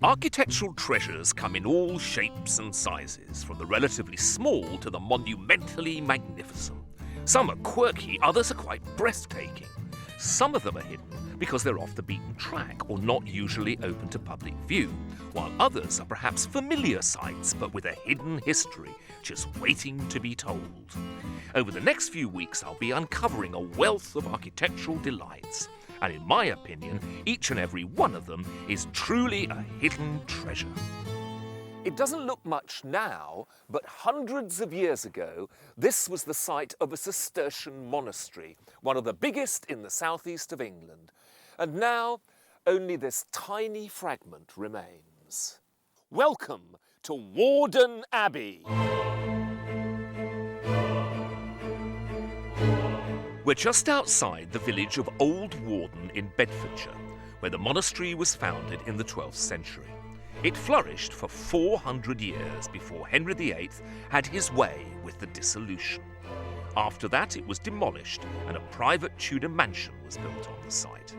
Architectural treasures come in all shapes and sizes, from the relatively small to the monumentally magnificent. Some are quirky, others are quite breathtaking. Some of them are hidden because they're off the beaten track or not usually open to public view, while others are perhaps familiar sights but with a hidden history just waiting to be told. Over the next few weeks, I'll be uncovering a wealth of architectural delights. And in my opinion, each and every one of them is truly a hidden treasure. It doesn't look much now, but hundreds of years ago, this was the site of a Cistercian monastery, one of the biggest in the southeast of England. And now, only this tiny fragment remains. Welcome to Warden Abbey. We're just outside the village of Old Warden in Bedfordshire, where the monastery was founded in the 12th century. It flourished for 400 years before Henry VIII had his way with the dissolution. After that, it was demolished and a private Tudor mansion was built on the site.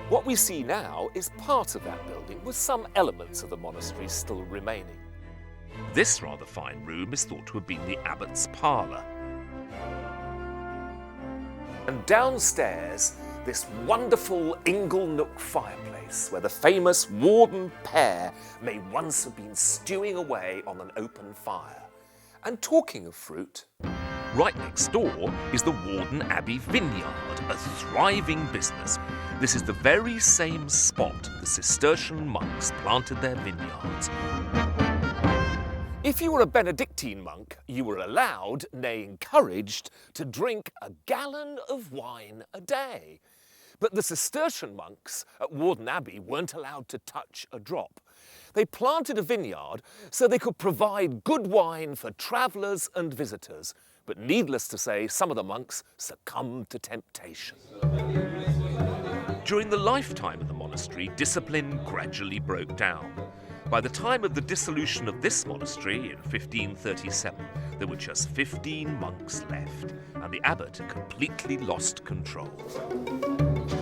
What we see now is part of that building, with some elements of the monastery still remaining. This rather fine room is thought to have been the abbot's parlour. And downstairs, this wonderful inglenook fireplace where the famous Warden pair may once have been stewing away on an open fire. And talking of fruit, right next door is the Warden Abbey vineyard, a thriving business. This is the very same spot the Cistercian monks planted their vineyards. If you were a Benedictine monk, you were allowed, nay encouraged, to drink a gallon of wine a day. But the Cistercian monks at Warden Abbey weren't allowed to touch a drop. They planted a vineyard so they could provide good wine for travellers and visitors. But needless to say, some of the monks succumbed to temptation. During the lifetime of the monastery, discipline gradually broke down. By the time of the dissolution of this monastery in 1537, there were just 15 monks left, and the abbot completely lost control.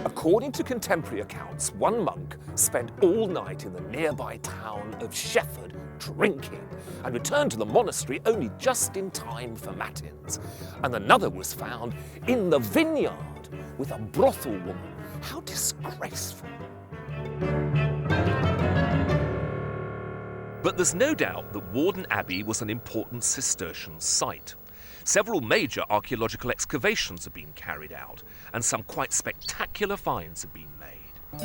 According to contemporary accounts, one monk spent all night in the nearby town of Shefford drinking and returned to the monastery only just in time for matins. And another was found in the vineyard with a brothel woman. How disgraceful. But there's no doubt that Warden Abbey was an important Cistercian site. Several major archaeological excavations have been carried out, and some quite spectacular finds have been made.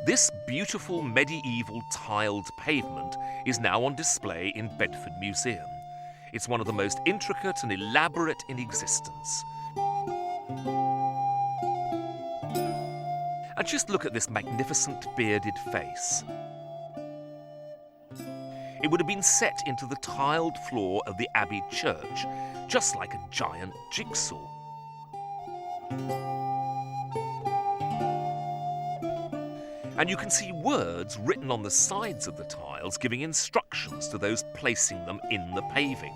This beautiful medieval tiled pavement is now on display in Bedford Museum. It's one of the most intricate and elaborate in existence. And just look at this magnificent bearded face. It would have been set into the tiled floor of the Abbey church, just like a giant jigsaw. And you can see words written on the sides of the tiles giving instructions to those placing them in the paving.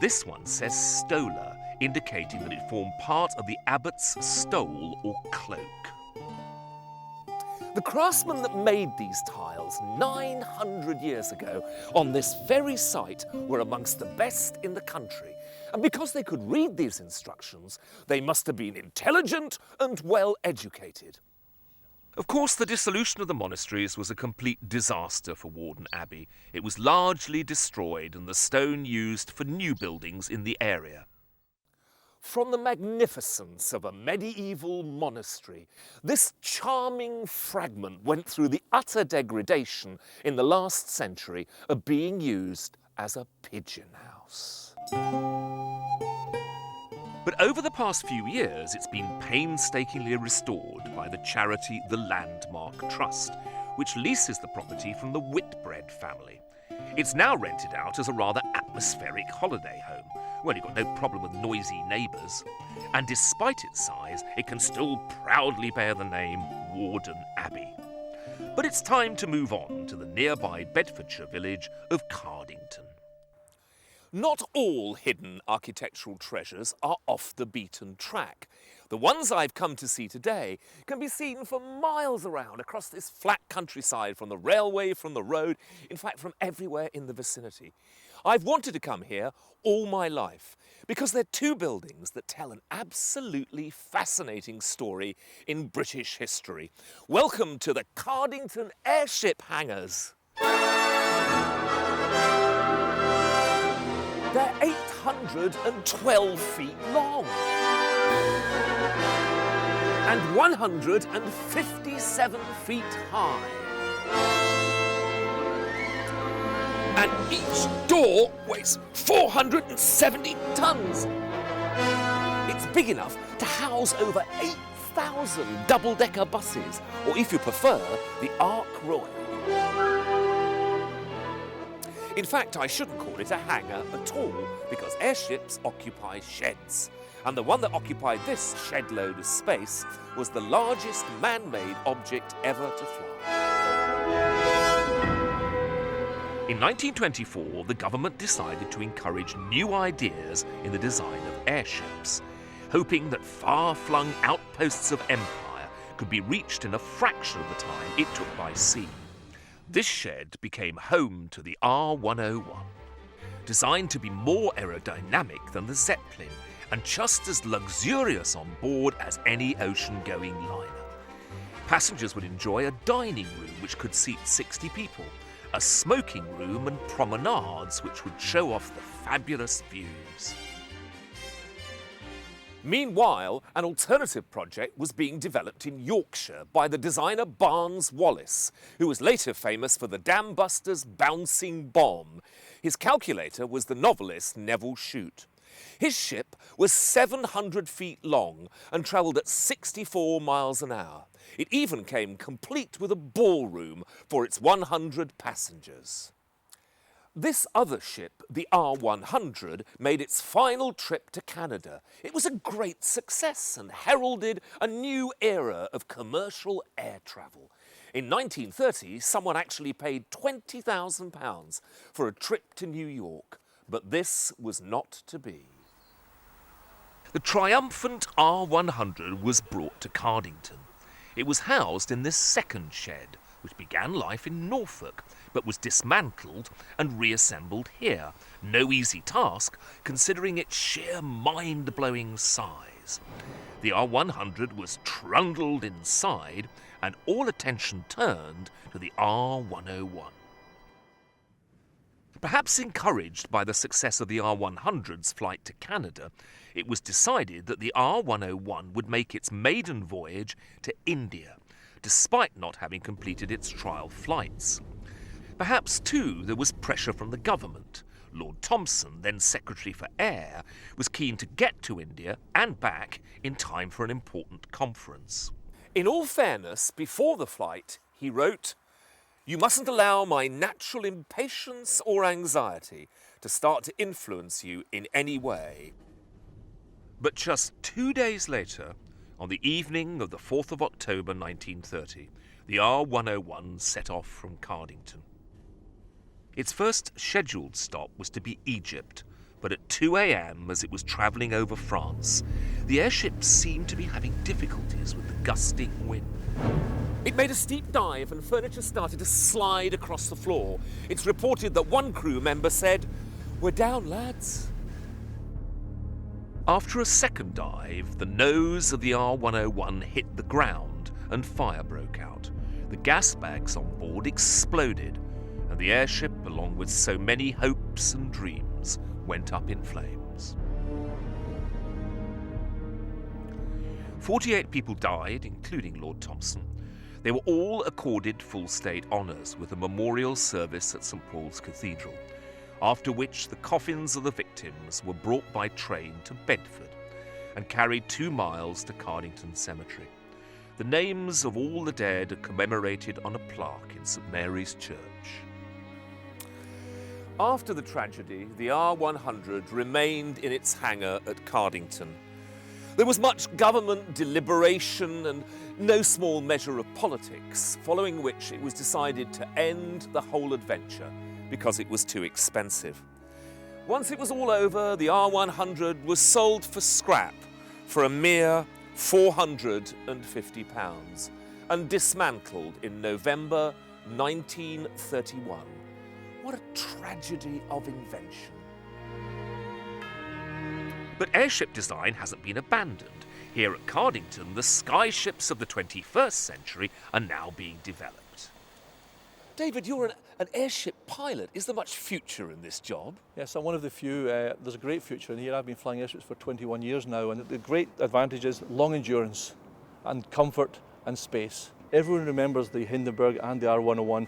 This one says stola, indicating that it formed part of the abbot's stole or cloak. The craftsmen that made these tiles 900 years ago on this very site were amongst the best in the country. And because they could read these instructions, they must have been intelligent and well educated. Of course, the dissolution of the monasteries was a complete disaster for Warden Abbey. It was largely destroyed and the stone used for new buildings in the area. From the magnificence of a medieval monastery, this charming fragment went through the utter degradation in the last century of being used as a pigeon house. But over the past few years, it's been painstakingly restored by the charity The Landmark Trust, which leases the property from the Whitbread family. It's now rented out as a rather atmospheric holiday home. Well, you've got no problem with noisy neighbours. And despite its size, it can still proudly bear the name Warden Abbey. But it's time to move on to the nearby Bedfordshire village of Cardington. Not all hidden architectural treasures are off the beaten track. The ones I've come to see today can be seen for miles around across this flat countryside, from the railway, from the road, in fact from everywhere in the vicinity. I've wanted to come here all my life because they're two buildings that tell an absolutely fascinating story in British history. Welcome to the Cardington Airship hangars. They're 812 feet long and 157 feet high. And each door weighs 470 tons. It's big enough to house over 8,000 double-decker buses, or if you prefer, the Ark Royal. In fact, I shouldn't call it a hangar at all, because airships occupy sheds. And the one that occupied this shed load of space was the largest man-made object ever to fly. In 1924, the government decided to encourage new ideas in the design of airships, hoping that far-flung outposts of empire could be reached in a fraction of the time it took by sea. This shed became home to the R101, designed to be more aerodynamic than the Zeppelin and just as luxurious on board as any ocean-going liner. Passengers would enjoy a dining room which could seat 60 people, a smoking room and promenades which would show off the fabulous views. Meanwhile, an alternative project was being developed in Yorkshire by the designer Barnes Wallis, who was later famous for the Dam Busters' bouncing bomb. His calculator was the novelist Neville Shute. His ship was 700 feet long and travelled at 64 miles an hour. It even came complete with a ballroom for its 100 passengers. This other ship, the R100, made its final trip to Canada. It was a great success and heralded a new era of commercial air travel. In 1930, someone actually paid £20,000 for a trip to New York, but this was not to be. The triumphant R100 was brought to Cardington. It was housed in this second shed, which began life in Norfolk, but was dismantled and reassembled here. No easy task, considering its sheer mind-blowing size. The R100 was trundled inside, and all attention turned to the R101. Perhaps encouraged by the success of the R100's flight to Canada, it was decided that the R101 would make its maiden voyage to India, despite not having completed its trial flights. Perhaps, too, there was pressure from the government. Lord Thompson, then Secretary for Air, was keen to get to India and back in time for an important conference. In all fairness, before the flight, he wrote, "You mustn't allow my natural impatience or anxiety to start to influence you in any way." But just 2 days later, on the evening of the 4th of October 1930, the R101 set off from Cardington. Its first scheduled stop was to be Egypt, but at 2 a.m. as it was travelling over France, the airship seemed to be having difficulties with the gusting wind. It made a steep dive and furniture started to slide across the floor. It's reported that one crew member said, "We're down, lads." After a second dive, the nose of the R101 hit the ground and fire broke out. The gas bags on board exploded, and the airship, along with so many hopes and dreams, went up in flames. 48 people died, including Lord Thompson. They were all accorded full state honours with a memorial service at St Paul's Cathedral, after which the coffins of the victims were brought by train to Bedford and carried 2 miles to Cardington Cemetery. The names of all the dead are commemorated on a plaque in St Mary's Church. After the tragedy, the R100 remained in its hangar at Cardington. There was much government deliberation and no small measure of politics, following which it was decided to end the whole adventure because it was too expensive. Once it was all over, the R100 was sold for scrap for a mere £450 and dismantled in November 1931. What a tragedy of invention. But airship design hasn't been abandoned. Here at Cardington, the skyships of the 21st century are now being developed. David, you're an airship pilot. Is there much future in this job? Yes, I'm one of the few. There's a great future in here. I've been flying airships for 21 years now, and the great advantage is long endurance and comfort and space. Everyone remembers the Hindenburg and the R101,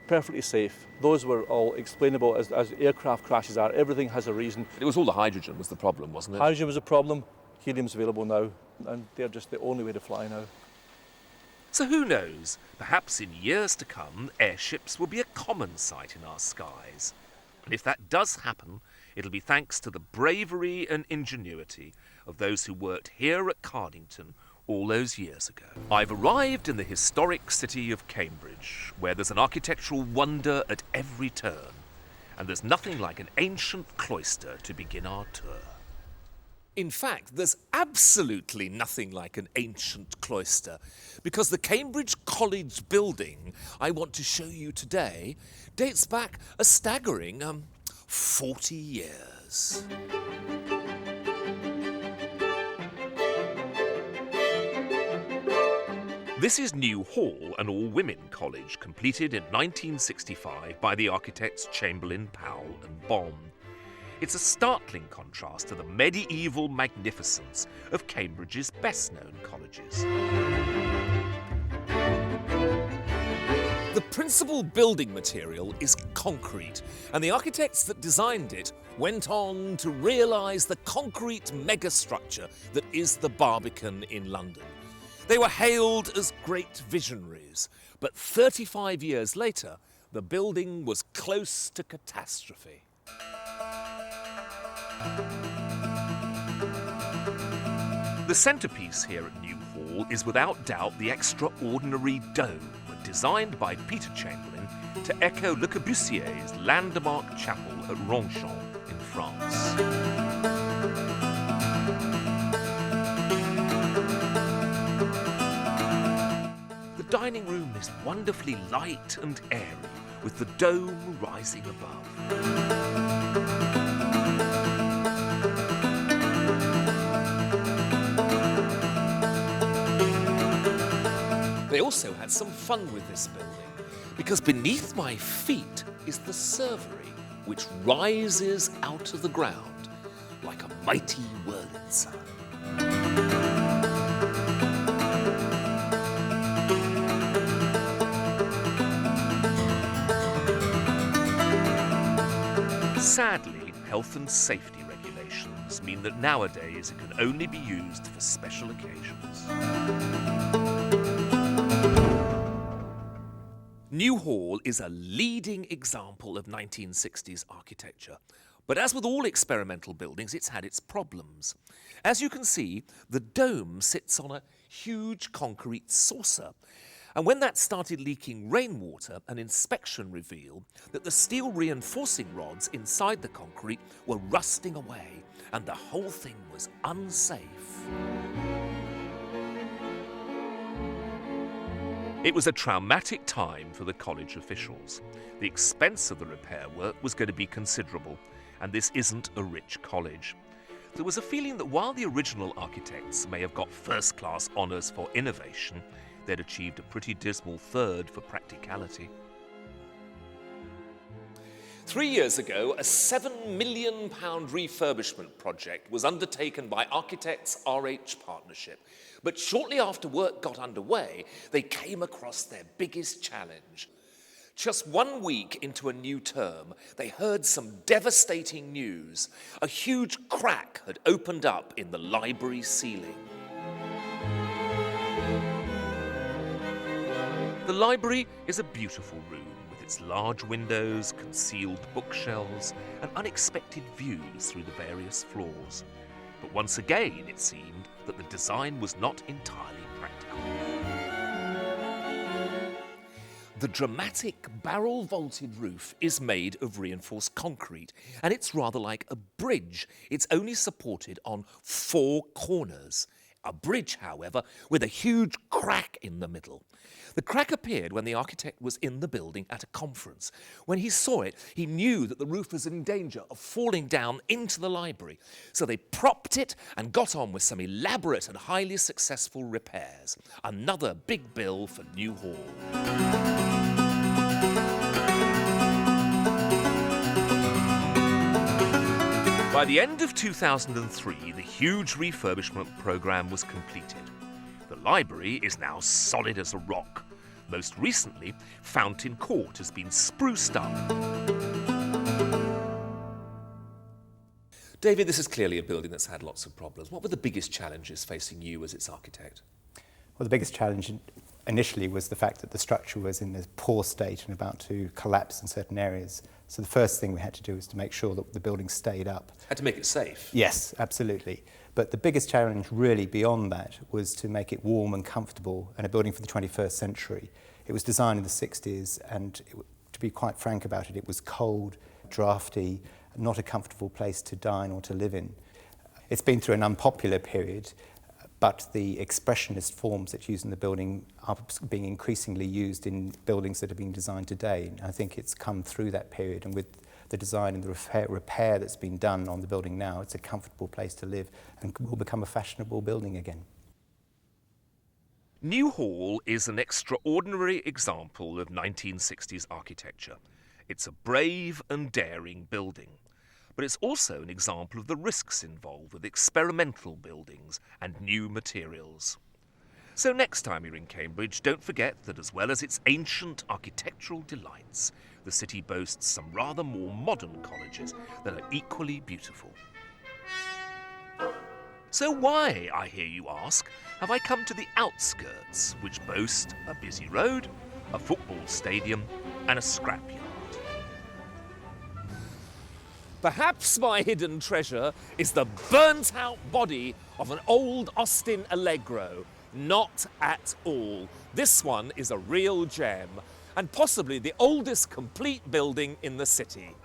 perfectly safe. Those were all explainable as aircraft crashes are. Everything has a reason. It was all the hydrogen was the problem, wasn't it? Hydrogen was a problem. Helium's available now, and they're just the only way to fly now. So who knows, perhaps in years to come, airships will be a common sight in our skies. And if that does happen, it'll be thanks to the bravery and ingenuity of those who worked here at Cardington all those years ago. I've arrived in the historic city of Cambridge, where there's an architectural wonder at every turn, and there's nothing like an ancient cloister to begin our tour. In fact, there's absolutely nothing like an ancient cloister, because the Cambridge College building I want to show you today dates back a staggering 40 years. This is New Hall, an all-women college completed in 1965 by the architects Chamberlain, Powell and Bond. It's a startling contrast to the medieval magnificence of Cambridge's best-known colleges. The principal building material is concrete, and the architects that designed it went on to realise the concrete megastructure that is the Barbican in London. They were hailed as great visionaries, but 35 years later, the building was close to catastrophe. The centrepiece here at New Hall is without doubt the extraordinary dome, designed by Peter Chamberlain to echo Le Corbusier's landmark chapel at Ronchamp in France. The dining room is wonderfully light and airy, with the dome rising above. They also had some fun with this building, because beneath my feet is the servery, which rises out of the ground like a mighty Wurlitzer. Sadly, health and safety regulations mean that nowadays it can only be used for special occasions. New Hall is a leading example of 1960s architecture. But as with all experimental buildings, it's had its problems. As you can see, the dome sits on a huge concrete saucer. And when that started leaking rainwater, an inspection revealed that the steel reinforcing rods inside the concrete were rusting away, and the whole thing was unsafe. It was a traumatic time for the college officials. The expense of the repair work was going to be considerable, and this isn't a rich college. There was a feeling that while the original architects may have got first-class honours for innovation, they'd achieved a pretty dismal third for practicality. 3 years ago, a £7 million refurbishment project was undertaken by Architects RH Partnership. But shortly after work got underway, they came across their biggest challenge. Just 1 week into a new term, they heard some devastating news. A huge crack had opened up in the library ceiling. The library is a beautiful room with its large windows, concealed bookshelves, and unexpected views through the various floors. But once again, it seemed that the design was not entirely practical. The dramatic barrel-vaulted roof is made of reinforced concrete, and it's rather like a bridge. It's only supported on 4 corners. A bridge, however, with a huge crack in the middle. The crack appeared when the architect was in the building at a conference. When he saw it, he knew that the roof was in danger of falling down into the library. So they propped it and got on with some elaborate and highly successful repairs. Another big bill for New Hall. By the end of 2003, the huge refurbishment programme was completed. The library is now solid as a rock. Most recently, Fountain Court has been spruced up. David, this is clearly a building that's had lots of problems. What were the biggest challenges facing you as its architect? Well, the biggest challenge initially was the fact that the structure was in a poor state and about to collapse in certain areas. So the first thing we had to do was to make sure that the building stayed up. Had to make it safe? Yes, absolutely. But the biggest challenge really beyond that was to make it warm and comfortable and a building for the 21st century. It was designed in the 60s and, to be quite frank about it, it was cold, drafty, not a comfortable place to dine or to live in. It's been through an unpopular period, but the expressionist forms that's used in the building are being increasingly used in buildings that are being designed today. And I think it's come through that period, and with the design and the repair that's been done on the building now, it's a comfortable place to live and will become a fashionable building again. New Hall is an extraordinary example of 1960s architecture. It's a brave and daring building. But it's also an example of the risks involved with experimental buildings and new materials. So next time you're in Cambridge, don't forget that as well as its ancient architectural delights, the city boasts some rather more modern colleges that are equally beautiful. So why, I hear you ask, have I come to the outskirts, which boast a busy road, a football stadium and a scrapyard? Perhaps my hidden treasure is the burnt-out body of an old Austin Allegro. Not at all. This one is a real gem, and possibly the oldest complete building in the city.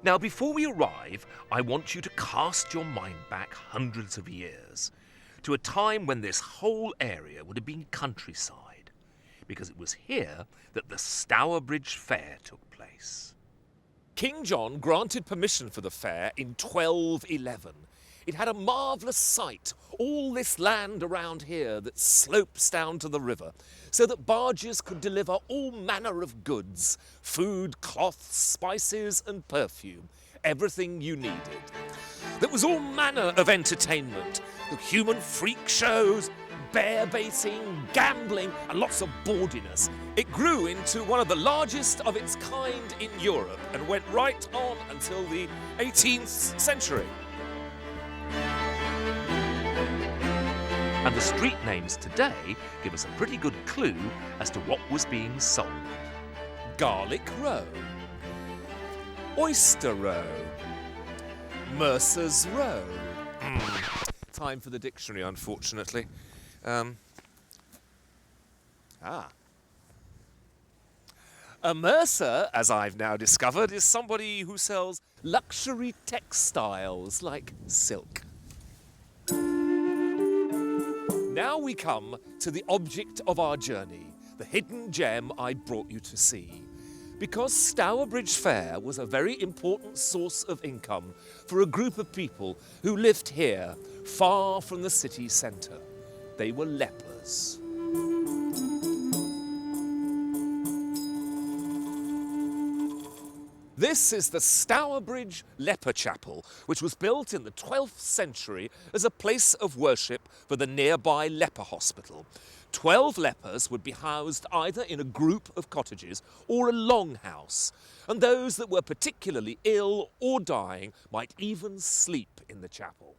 Now, before we arrive, I want you to cast your mind back hundreds of years, to a time when this whole area would have been countryside, because it was here that the Stourbridge Fair took place. King John granted permission for the fair in 1211. It had a marvellous site, all this land around here that slopes down to the river, so that barges could deliver all manner of goods, food, cloths, spices and perfume, everything you needed. There was all manner of entertainment, the human freak shows, bear baiting, gambling and lots of bawdiness. It grew into one of the largest of its kind in Europe and went right on until the 18th century. And the street names today give us a pretty good clue as to what was being sold. Garlic Row, Oyster Row, Mercer's Row. Time for the dictionary, unfortunately. A mercer, as I've now discovered, is somebody who sells luxury textiles like silk. Now we come to the object of our journey, the hidden gem I brought you to see. Because Stourbridge Fair was a very important source of income for a group of people who lived here, far from the city centre. They were lepers. This is the Stourbridge Leper Chapel, which was built in the 12th century as a place of worship for the nearby leper hospital. 12 lepers would be housed either in a group of cottages or a longhouse, and those that were particularly ill or dying might even sleep in the chapel.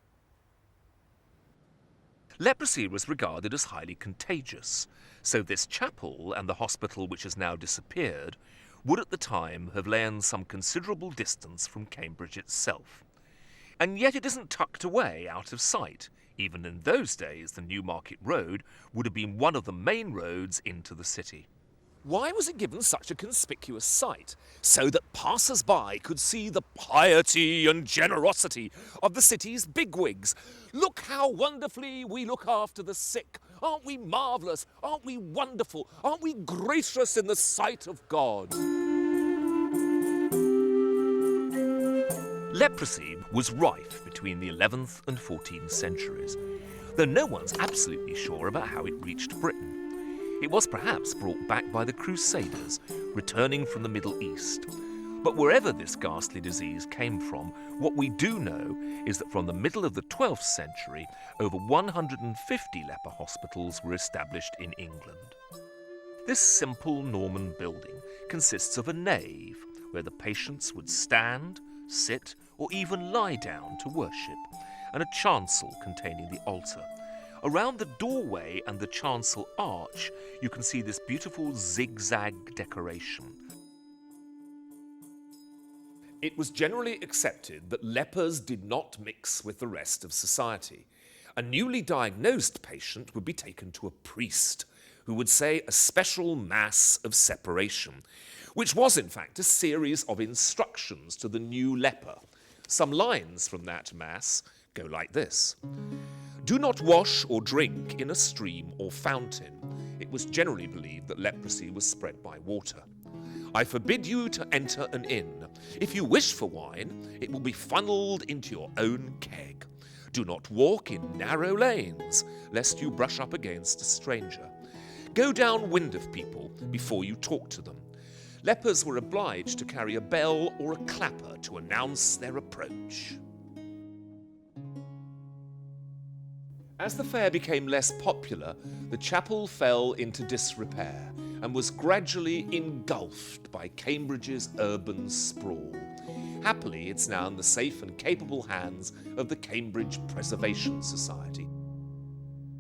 Leprosy was regarded as highly contagious, so this chapel and the hospital which has now disappeared would at the time have lain some considerable distance from Cambridge itself. And yet it isn't tucked away out of sight. Even in those days, the Newmarket Road would have been one of the main roads into the city. Why was it given such a conspicuous site? So that passers-by could see the piety and generosity of the city's bigwigs. Look how wonderfully we look after the sick. Aren't we marvellous? Aren't we wonderful? Aren't we gracious in the sight of God? Leprosy was rife between the 11th and 14th centuries, though no one's absolutely sure about how it reached Britain. It was perhaps brought back by the Crusaders, returning from the Middle East. But wherever this ghastly disease came from, what we do know is that from the middle of the 12th century, over 150 leper hospitals were established in England. This simple Norman building consists of a nave, where the patients would stand, sit, or even lie down to worship, and a chancel containing the altar. Around the doorway and the chancel arch, you can see this beautiful zigzag decoration. It was generally accepted that lepers did not mix with the rest of society. A newly diagnosed patient would be taken to a priest, who would say a special mass of separation, which was in fact a series of instructions to the new leper. Some lines from that mass go like this. Do not wash or drink in a stream or fountain. It was generally believed that leprosy was spread by water. I forbid you to enter an inn. If you wish for wine, it will be funneled into your own keg. Do not walk in narrow lanes, lest you brush up against a stranger. Go downwind of people before you talk to them. Lepers were obliged to carry a bell or a clapper to announce their approach. As the fair became less popular, the chapel fell into disrepair and was gradually engulfed by Cambridge's urban sprawl. Happily, it's now in the safe and capable hands of the Cambridge Preservation Society.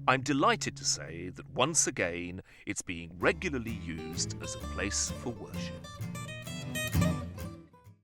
I'm delighted to say that once again it's being regularly used as a place for worship.